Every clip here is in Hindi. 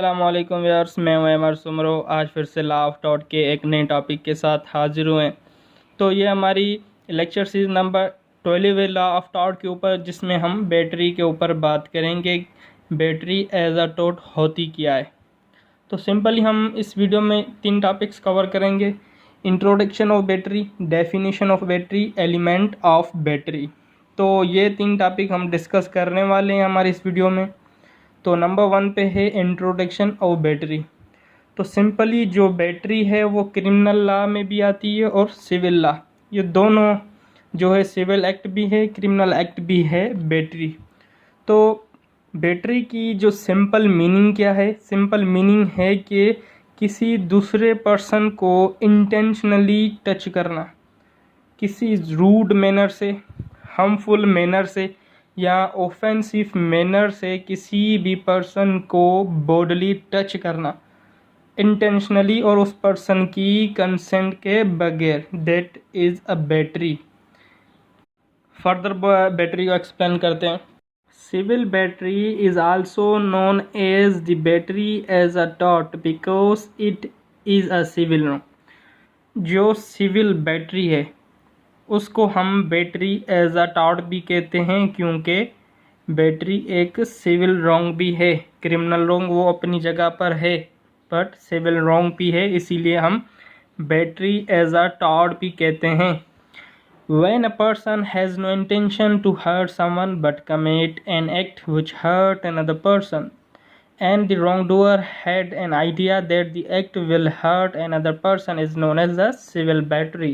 अस्सलामुअलैकुम व्यूअर्स, मैं हूं एमआर सुमरो। आज फिर से लॉ ऑफ डॉट के एक नए टॉपिक के साथ हाजिर हुए हैं। तो ये हमारी लेक्चर सीरीज नंबर 12 है लॉ ऑफ डॉट के ऊपर, जिसमें हम बैटरी के ऊपर बात करेंगे। बैटरी एज अ टॉट होती क्या है। तो सिंपली हम इस वीडियो में 3 टॉपिक्स कवर करेंगे। Introduction of battery, definition of battery, element of battery. तो ये 3 टॉपिक हम डिस्कस करने वाले हैं हमारे इस वीडियो में। तो नंबर 1 पे है इंट्रोडक्शन ऑफ बैटरी। तो सिंपली जो बैटरी है वो क्रिमिनल लॉ में भी आती है और सिविल लॉ, ये दोनों जो है सिविल एक्ट भी है, क्रिमिनल एक्ट भी है बैटरी। तो बैटरी की जो सिंपल मीनिंग क्या है? सिंपल मीनिंग है कि किसी दूसरे पर्सन को इंटेंशनली टच करना, किसी रूड मैनर से, हार्मफुल मैनर से या ऑफेंसिव मैनर से किसी भी पर्सन को बॉडली टच करना इंटेंशनली और उस पर्सन की कंसेंट के बगैर, that is a battery. Further battery को एक्सप्लेन करते हैं। Civil battery is also known as the battery as a टॉट because it is a civil wrong. जो सिविल बैटरी है उसको हम बैटरी एज अ टॉट भी कहते हैं, क्योंकि बैटरी एक सिविल रॉन्ग भी है। क्रिमिनल रॉन्ग वो अपनी जगह पर है, बट सिविल रॉन्ग भी है, इसीलिए हम बैटरी एज अ टॉट भी कहते हैं। When a person has no intention to hurt someone but commit an act which hurt another person, and the wrongdoer had an idea that the act will hurt another person, is known as a civil battery।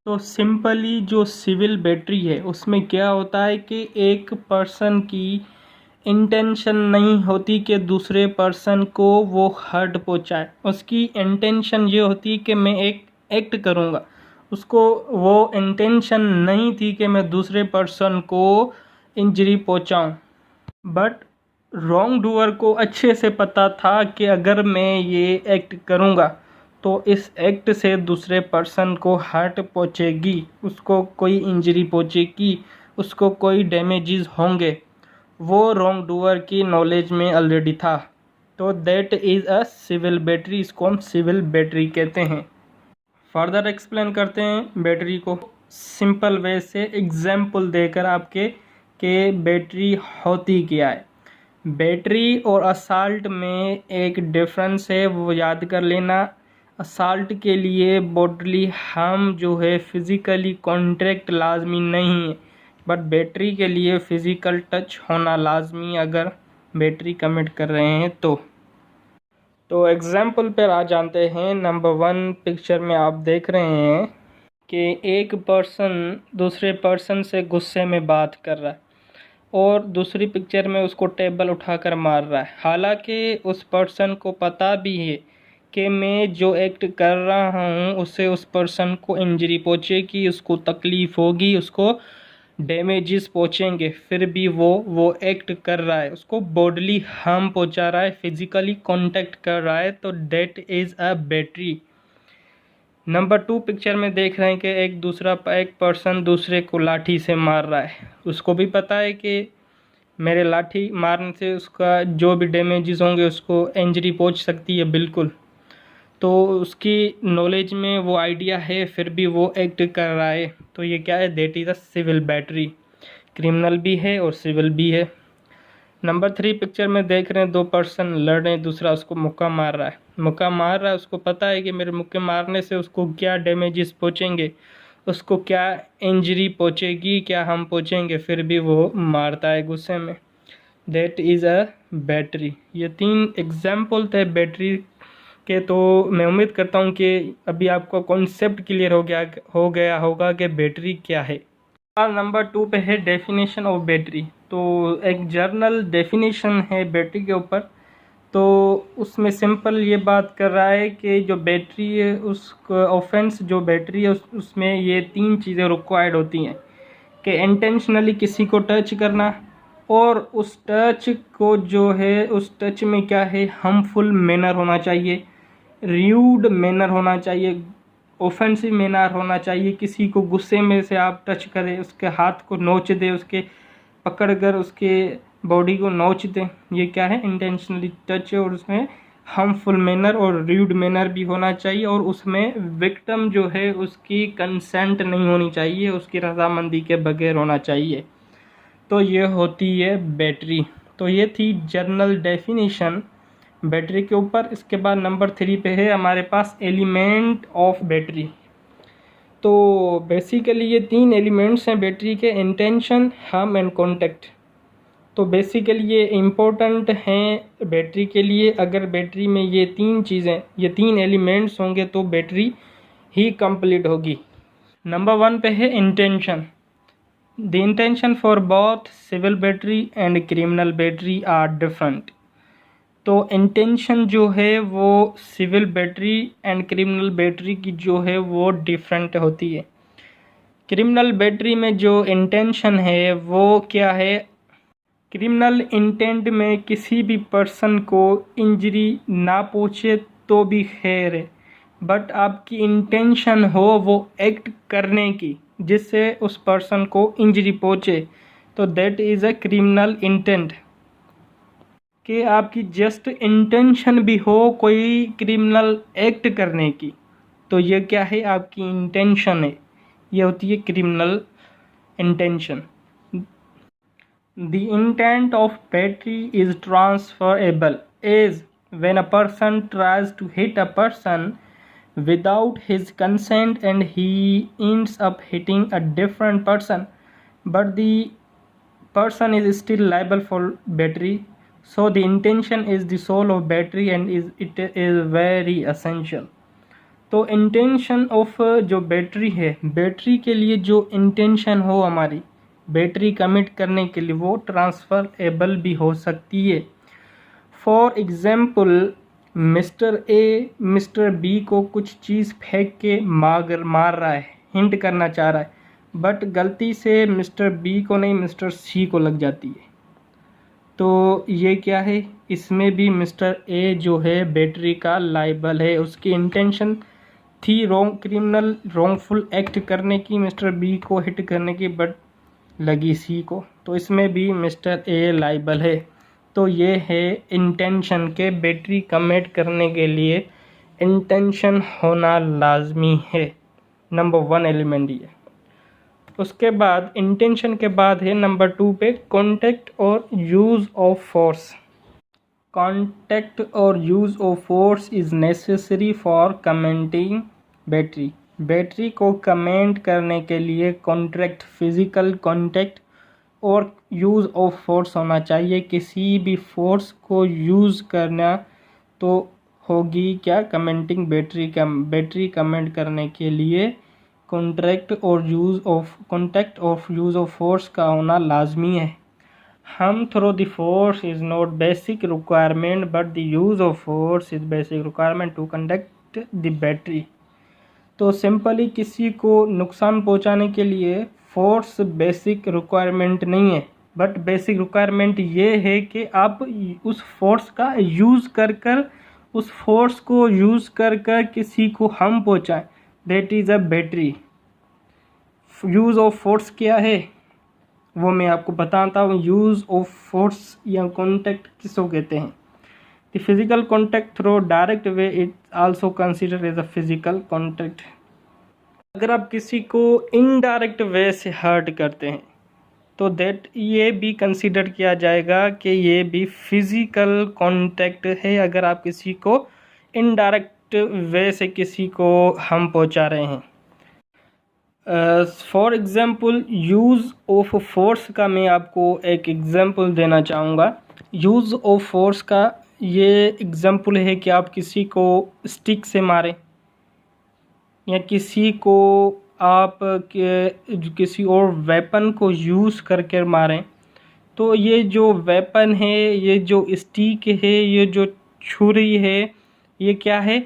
तो सिंपली जो सिविल बैटरी है उसमें क्या होता है कि एक पर्सन की इंटेंशन नहीं होती कि दूसरे पर्सन को वो हर्ट पहुंचाए। उसकी इंटेंशन ये होती कि मैं एक एक्ट करूँगा, उसको वो इंटेंशन नहीं थी कि मैं दूसरे पर्सन को इंजरी पहुंचाऊं। बट रॉन्ग डूअर को अच्छे से पता था कि अगर मैं ये एक्ट करूँगा तो इस एक्ट से दूसरे पर्सन को हर्ट पहुँचेगी, उसको कोई इंजरी पहुँचेगी, उसको कोई डैमेजेस होंगे। वो रॉन्ग डूअर की नॉलेज में ऑलरेडी था। तो that is a civil battery, इसको हम सिविल बैटरी कहते हैं। फर्दर एक्सप्लेन करते हैं बैटरी को सिंपल वे से एग्जाम्पल देकर आपके कि बैटरी होती क्या है। बैटरी और असाल्ट में एक डिफरेंस है, वो याद कर लेना। असाल्ट के लिए बॉडली हार्म जो है फिज़िकली कॉन्ट्रैक्ट लाजमी नहीं है, बट बैटरी के लिए फ़िज़िकल टच होना लाजमी अगर बैटरी कमिट कर रहे हैं तो एग्जाम्पल पर आ जाते हैं। नंबर 1 पिक्चर में आप देख रहे हैं कि एक पर्सन दूसरे पर्सन से गुस्से में बात कर रहा है और दूसरी पिक्चर में उसको टेबल उठाकर मार रहा है। हालांकि उस पर्सन को पता भी है कि मैं जो एक्ट कर रहा हूँ उससे उस पर्सन को इंजरी पहुँचेगी, उसको तकलीफ़ होगी, उसको डैमेजेस पहुँचेंगे, फिर भी वो एक्ट कर रहा है, उसको बॉडली हार्म पहुँचा रहा है, फिज़िकली कांटेक्ट कर रहा है, तो that is a battery. Number 2 picture में देख रहे हैं कि एक पर्सन दूसरे को लाठी से मार रहा है। उसको भी पता है कि मेरे लाठी मारने से उसका जो भी डैमेजेस होंगे उसको इंजरी पहुँच सकती है, बिल्कुल। तो उसकी नॉलेज में वो आइडिया है, फिर भी वो एक्ट कर रहा है, तो ये क्या है? That is a civil battery. Criminal भी है और सिविल भी है। नंबर 3 पिक्चर में देख रहे हैं 2 पर्सन लड़ रहे हैं, दूसरा उसको मुक्का मार रहा है। उसको पता है कि मेरे मुक्के मारने से उसको क्या डैमेजेस पहुँचेंगे, उसको क्या इंजरी पहुँचेगी, क्या हम पहुँचेंगे, फिर भी वो मारता है गुस्से में। That is a battery. ये 3 एग्जाम्पल थे बैटरी के। तो मैं उम्मीद करता हूँ कि अभी आपको कॉन्सेप्ट क्लियर हो गया होगा कि बैटरी क्या है। नंबर 2 पे है डेफिनेशन ऑफ बैटरी। तो एक जर्नल डेफिनेशन है बैटरी के ऊपर। तो उसमें सिंपल ये बात कर रहा है कि जो बैटरी है उस ऑफेंस जो बैटरी है उसमें ये 3 चीज़ें रिक्वायर्ड होती हैं कि इंटेंशनली किसी को टच करना, और उस टच को जो है उस टच में क्या है, हार्मफुल मैनर होना चाहिए, र्यूड मैनर होना चाहिए, ऑफेंसिव मैनर होना चाहिए। किसी को गुस्से में से आप टच करें, उसके हाथ को नोच दें, उसके पकड़ कर उसके बॉडी को नोच दें, ये क्या है? इंटेंशनली टच है, और उसमें हार्मफुल मैनर और र्यूड मैनर भी होना चाहिए, और उसमें विक्टिम जो है उसकी कंसेंट नहीं होनी चाहिए, उसकी रजामंदी के बगैर होना चाहिए। तो ये होती है बैटरी। तो ये थी जनरल डेफिनेशन बैटरी के ऊपर। इसके बाद नंबर 3 पे है हमारे पास एलिमेंट ऑफ बैटरी। तो बेसिकली ये 3 एलिमेंट्स हैं बैटरी के, इंटेंशन, हम एंड कॉन्टेक्ट। तो बेसिकली ये इम्पोर्टेंट हैं बैटरी के लिए। अगर बैटरी में ये 3 चीज़ें, ये 3 एलिमेंट्स होंगे तो बैटरी ही कंप्लीट होगी। नंबर 1 पे है intention. The intention for both civil battery and criminal battery are different. तो इंटेंशन जो है वो civil battery and criminal battery की जो है वो डिफरेंट होती है। क्रिमिनल बैटरी में जो इंटेंशन है वो क्या है, क्रिमिनल इंटेंट में किसी भी पर्सन को इंजरी ना पहुँचे तो भी खैर है, बट आपकी इंटेंशन हो वो एक्ट करने की जिससे उस पर्सन को इंजरी पहुँचे, तो that is a criminal intent. कि आपकी जस्ट इंटेंशन भी हो कोई क्रिमिनल एक्ट करने की, तो ये क्या है, आपकी इंटेंशन है, ये होती है criminal intention. The intent of battery is transferable as when a person tries to hit a person without his consent and he ends up hitting a different person, but the person is still liable for battery. So the intention is the soul of battery and it is very essential. तो इंटेंशन ऑफ जो बैटरी है, बैटरी के लिए जो इंटेंशन हो हमारी बैटरी कमिट करने के लिए, वो ट्रांसफरेबल भी हो सकती है। For example, mister A mister B को कुछ चीज़ फेंक के मार रहा है, हिंट करना चाह रहा है, बट गलती से मिस्टर बी को नहीं मिस्टर सी को लग जाती है, तो ये क्या है, इसमें भी मिस्टर ए जो है बैटरी का लाइबल है। उसकी इंटेंशन थी क्रिमिनल रॉन्गफुल एक्ट करने की, मिस्टर बी को हिट करने की, बट लगी सी को, तो इसमें भी मिस्टर ए लाइबल है। तो ये है इंटेंशन के बैटरी कमिट करने के लिए इंटेंशन होना लाजमी है। नंबर 1 एलिमेंट ये। उसके बाद इंटेंशन के बाद है नंबर 2 पे कॉन्टेक्ट और यूज़ ऑफ फोर्स। कॉन्टेक्ट और use of force is necessary for commenting battery. Battery को कमेंट करने के लिए कॉन्ट्रैक्ट, फिजिकल कॉन्टैक्ट और यूज़ ऑफ फोर्स होना चाहिए। किसी भी फोर्स को यूज़ करना तो होगी क्या, कमेंटिंग बैटरी कमेंट करने के लिए कॉन्ट्रैक्ट और यूज़ ऑफ कॉन्टैक्ट और यूज़ ऑफ फोर्स का होना लाजमी है। हम though the force is not basic requirement but the use of force is basic requirement to conduct the battery. तो सिंपली किसी को नुकसान पहुंचाने के लिए फोर्स बेसिक रिक्वायरमेंट नहीं है, बट बेसिक रिक्वायरमेंट ये है कि आप उस फोर्स का यूज़ कर उस फोर्स को यूज़ कर किसी को हम पहुंचाएं, that is a battery. Use of force क्या है वो मैं आपको बताता हूँ। यूज़ ऑफ फोर्स या कॉन्टैक्ट किसको कहते हैं, the physical contact through direct way it also consider as a physical contact. अगर आप किसी को इनडायरेक्ट वे से हर्ट करते हैं तो दैट ये भी कंसिडर किया जाएगा कि ये भी फिजिकल कॉन्टैक्ट है, अगर आप किसी को इनडायरेक्ट वे से किसी को हम पहुंचा रहे हैं। For example use of force का मैं आपको एक एग्ज़ाम्पल देना चाहूँगा। यूज़ ऑफ फोर्स का ये एग्ज़ाम्पल है कि आप किसी को स्टिक से मारें या किसी को आप किसी और वेपन को यूज़ करके मारें। तो ये जो वेपन है, ये जो स्टिक है, ये जो छुरी है, ये क्या है,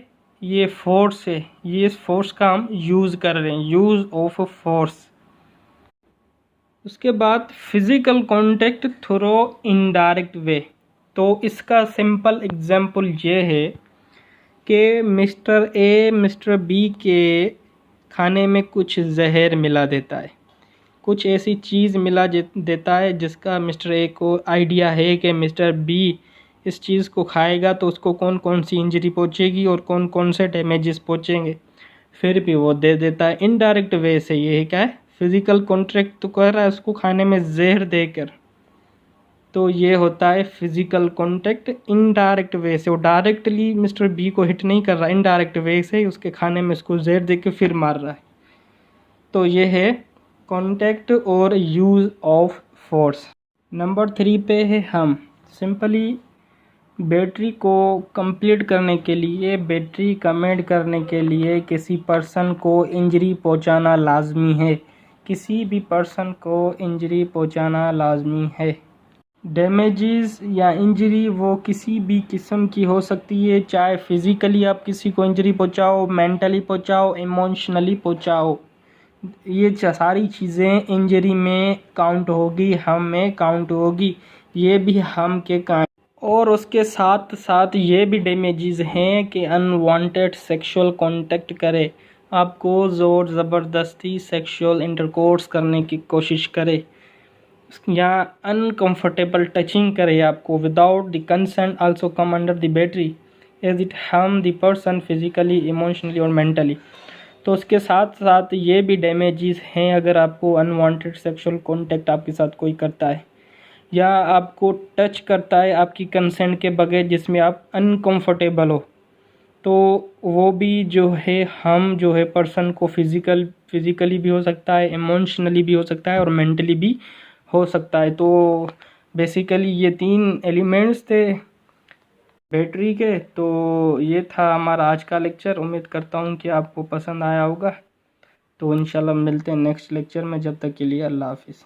ये फोर्स है। ये फोर्स का हम यूज़ कर रहे हैं, यूज़ ऑफ फोर्स। उसके बाद physical contact through indirect way. तो इसका सिंपल एग्जांपल ये है कि मिस्टर ए मिस्टर बी के खाने में कुछ जहर मिला देता है, कुछ ऐसी चीज़ मिला देता है जिसका मिस्टर ए को आइडिया है कि मिस्टर बी इस चीज़ को खाएगा तो उसको कौन कौन सी इंजरी पहुंचेगी और कौन कौन से डैमेजेस पहुंचेंगे, फिर भी वो दे देता है। इनडायरेक्ट वे से ये क्या है, फिजिकल कॉन्ट्रैक्ट तो कर रहा है उसको खाने में जहर देकर, तो ये होता है फिजिकल कॉन्टैक्ट इनडायरेक्ट वे से। वो डायरेक्टली मिस्टर बी को हिट नहीं कर रहा, इनडायरेक्ट वे से उसके खाने में उसको जहर दे के फिर मार रहा है। तो ये है कॉन्टैक्ट और यूज़ ऑफ फोर्स। नंबर 3 पे है हम सिंपली बैटरी को कंप्लीट करने के लिए, बैटरी कमेंट करने के लिए किसी पर्सन को इंजरी पहुंचाना लाजमी है। किसी भी पर्सन को इंजरी पहुंचाना लाजमी है। डैमेजेस या इंजरी वो किसी भी किस्म की हो सकती है, चाहे फिज़िकली आप किसी को इंजरी पहुंचाओ, मेंटली पहुंचाओ, इमोशनली पहुंचाओ, ये सारी चीज़ें इंजरी में काउंट होगी, हम में काउंट होगी, ये भी हम के काम। और उसके साथ साथ ये भी डैमेजेस हैं कि अनवांटेड सेक्सुअल कांटेक्ट करे, आपको ज़ोर ज़बरदस्ती सेक्सुअल इंटरकोर्स करने की कोशिश करे या अनकंफर्टेबल टचिंग करे आपको without the consent also come under the battery as it harm the person physically, emotionally और मेंटली। तो उसके साथ साथ ये भी डैमेजेस हैं अगर आपको अनवांटेड सेक्सुअल कांटेक्ट आपके साथ कोई करता है या आपको टच करता है आपकी कंसेंट के बगैर जिसमें आप अनकंफर्टेबल हो, तो वो भी जो है हम जो है पर्सन को फिज़िकली भी हो सकता है, इमोशनली भी हो सकता है और मेंटली भी हो सकता है। तो बेसिकली ये 3 एलिमेंट्स थे बैटरी के। तो ये था हमारा आज का लेक्चर। उम्मीद करता हूँ कि आपको पसंद आया होगा। तो इंशाल्लाह मिलते हैं नेक्स्ट लेक्चर में। जब तक के लिए अल्लाह हाफिज़।